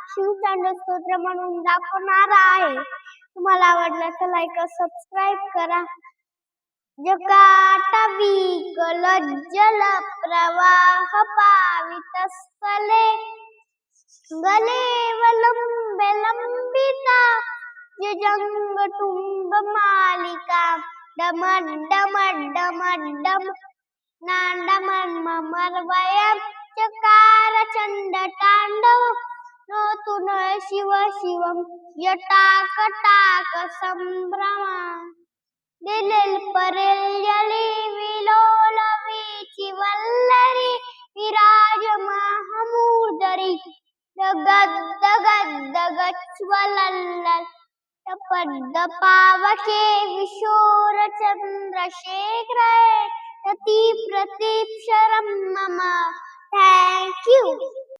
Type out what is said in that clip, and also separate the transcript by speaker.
Speaker 1: शिवतांडव स्तोत्र म्हणून दाखवणार आहे. तुम्हाला आवडलं तर लाईक सबस्क्राईब करा. जकाटवी जल प्रवाह पावितस्थले गले वलंबे लंबिता जंगटुंब मालिका डमड डमड डमड डम नांडमर्वयं चकार चंड तांडव नोतुन शिव शिवं यटाकटाक संभ्रमा दिलेल परेल विलोल वीची वल्लरी विराज महामूर्धरी गद्द गद्द गच्वलल्लल टपद्द पावके विशोर चंद्रशेखर प्रतीप शरम मम. Thank you.